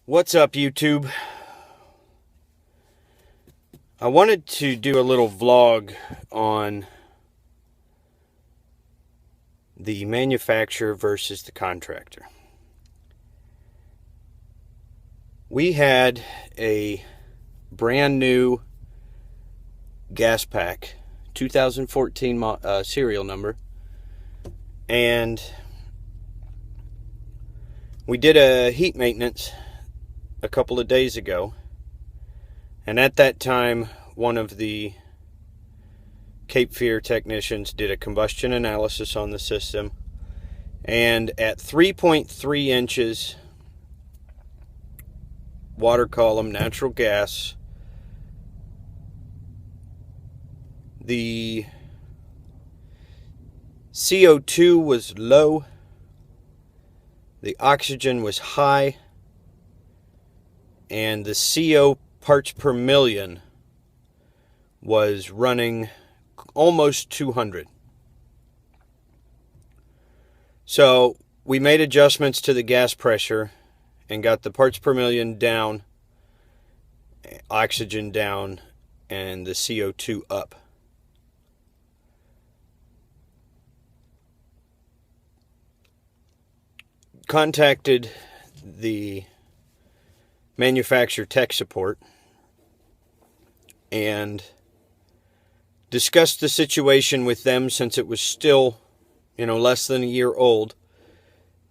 What's up, YouTube? I wanted to do a little vlog on the manufacturer versus the contractor. We had a brand new gas pack, 2014 serial number, and we did a heat maintenance a couple of days ago, and at that time one of the Cape Fear technicians did a combustion analysis on the system, and at 3.3 inches water column natural gas, the CO2 was low, the oxygen was high, and the CO parts per million was running almost 200. So we made adjustments to the gas pressure and got the parts per million down, oxygen down, and the CO2 up. Contacted the manufacturer tech support and discussed the situation with them. Since it was still, less than a year old,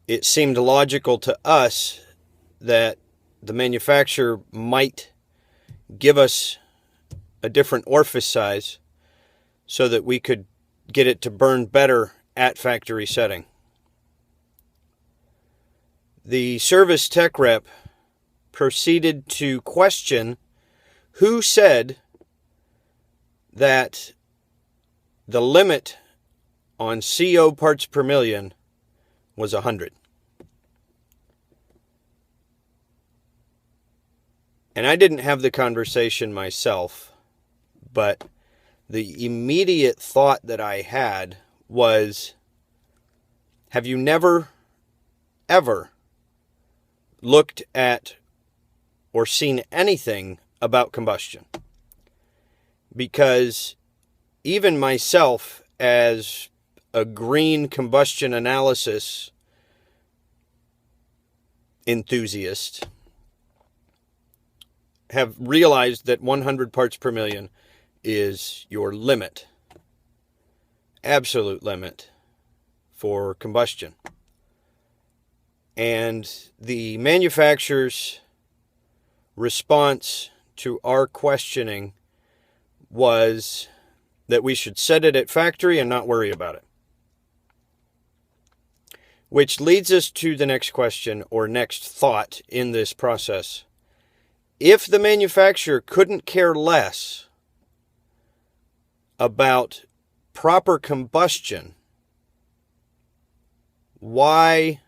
it seemed logical to us that the manufacturer might give us a different orifice size so that we could get it to burn better at factory setting. The service tech rep proceeded to question who said that the limit on CO parts per million was 100. And I didn't have the conversation myself, but the immediate thought that I had was, have you never, ever looked at or seen anything about combustion? Because even myself, as a green combustion analysis enthusiast, have realized that 100 parts per million is your limit, absolute limit for combustion. And the manufacturer's response to our questioning was that we should set it at factory and not worry about it. Which leads us to the next question, or next thought in this process. If the manufacturer couldn't care less about proper combustion, why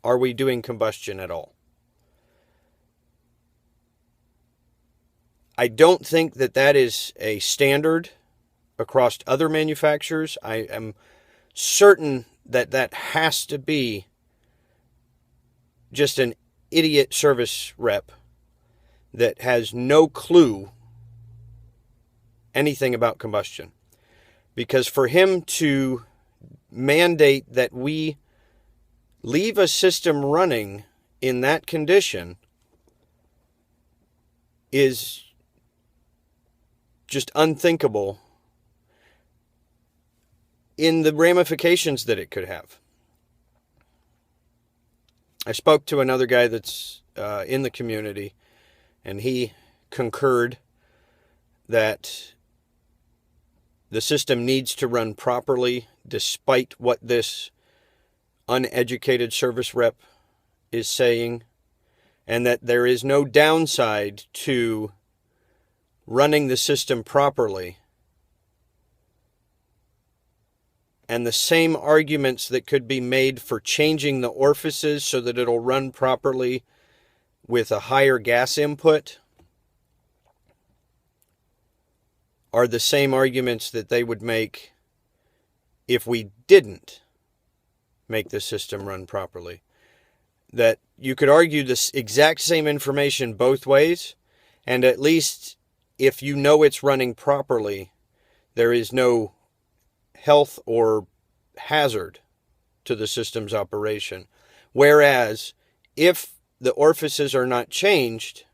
are we doing combustion at all? I don't think that that is a standard across other manufacturers. I am certain that that has to be just an idiot service rep that has no clue anything about combustion. Because for him to mandate that we leave a system running in that condition is just unthinkable in the ramifications that it could have. I spoke to another guy that's in the community, and he concurred that the system needs to run properly despite what this uneducated service rep is saying, and that there is no downside to running the system properly. And the same arguments that could be made for changing the orifices so that it'll run properly with a higher gas input are the same arguments that they would make if we didn't make the system run properly. that you could argue this exact same information both ways, and at least if you know it's running properly, there is no health or hazard to the system's operation. Whereas if the orifices are not changed,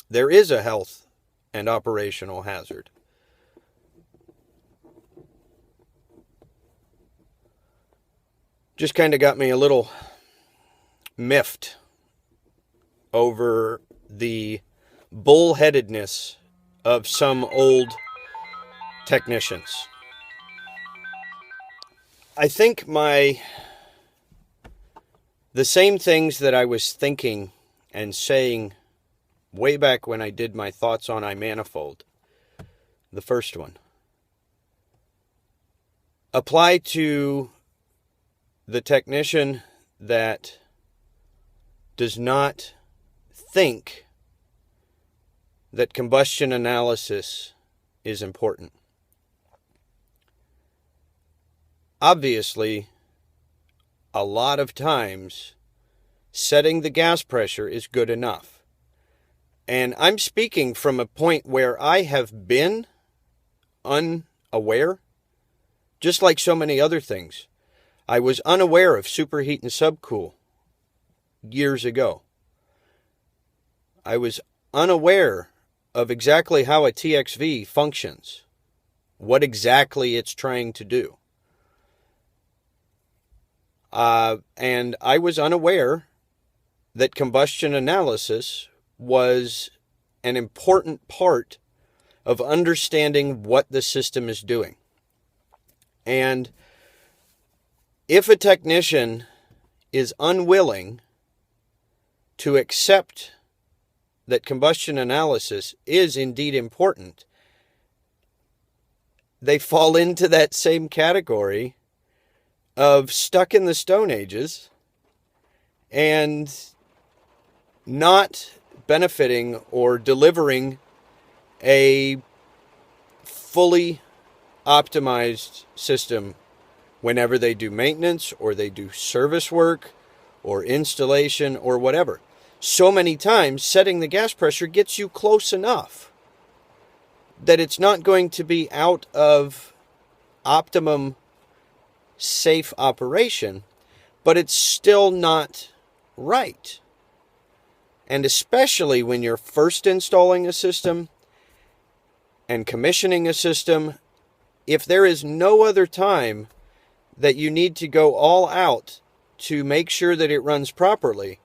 there is a health and operational hazard. Just kind of got me a little miffed over the bullheadedness of some old technicians. I think the same things that I was thinking and saying way back when I did my thoughts on iManifold, the first one, apply to the technician that does not think that combustion analysis is important. Obviously, a lot of times, setting the gas pressure is good enough. And I'm speaking from a point where I have been unaware, just like so many other things. I was unaware of superheat and subcool years ago. I was unaware of exactly how a TXV functions, what exactly it's trying to do. And I was unaware that combustion analysis was an important part of understanding what the system is doing. And if a technician is unwilling to accept that combustion analysis is indeed important, they fall into that same category of stuck in the Stone Ages and not benefiting or delivering a fully optimized system whenever they do maintenance or they do service work or installation or whatever. So many times setting the gas pressure gets you close enough that it's not going to be out of optimum safe operation, but it's still not right. And especially when you're first installing a system and commissioning a system, if there is no other time that you need to go all out to make sure that it runs properly,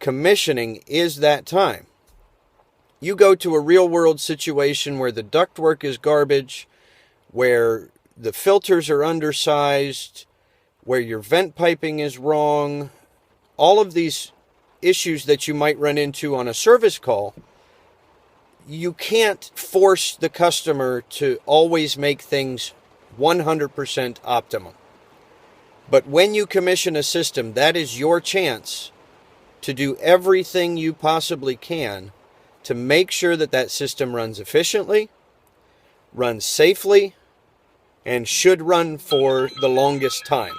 commissioning is that time. You go to a real world situation where the ductwork is garbage, where the filters are undersized, where your vent piping is wrong, all of these issues that you might run into on a service call, you can't force the customer to always make things 100% optimum. But when you commission a system, that is your chance to do everything you possibly can to make sure that that system runs efficiently, runs safely, and should run for the longest time.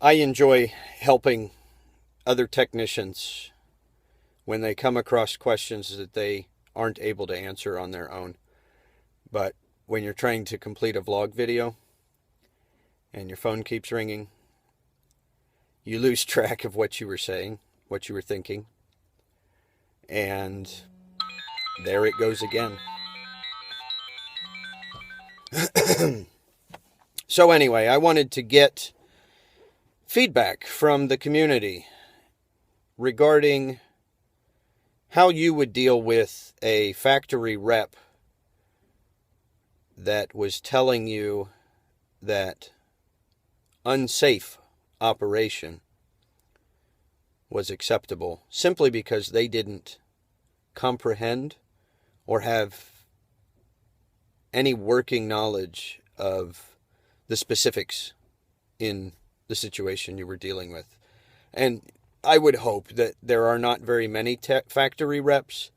I enjoy helping other technicians when they come across questions that they aren't able to answer on their own. But when you're trying to complete a vlog video and your phone keeps ringing, you lose track of what you were saying, what you were thinking, and there it goes again. So anyway, I wanted to get feedback from the community regarding how you would deal with a factory rep that was telling you that unsafe operation was acceptable simply because they didn't comprehend or have any working knowledge of the specifics in the situation you were dealing with. And I would hope that there are not very many factory reps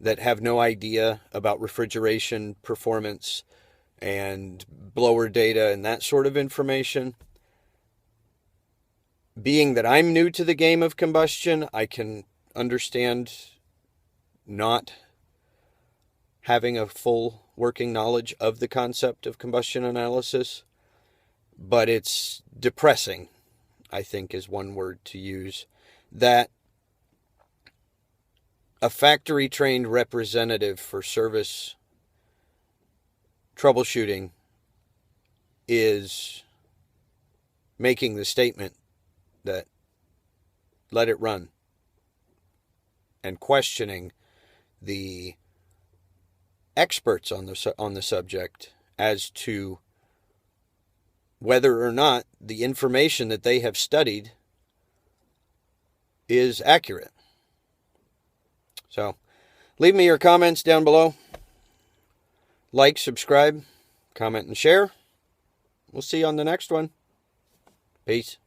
that have no idea about refrigeration performance and blower data and that sort of information. being that I'm new to the game of combustion, I can understand not having a full working knowledge of the concept of combustion analysis, but it's depressing, I think is one word to use, that a factory-trained representative for service troubleshooting is making the statement that let it run, and questioning the experts on the subject as to whether or not the information that they have studied is accurate. So, leave me your comments down below. Like, subscribe, comment, and share. We'll see you on the next one. Peace.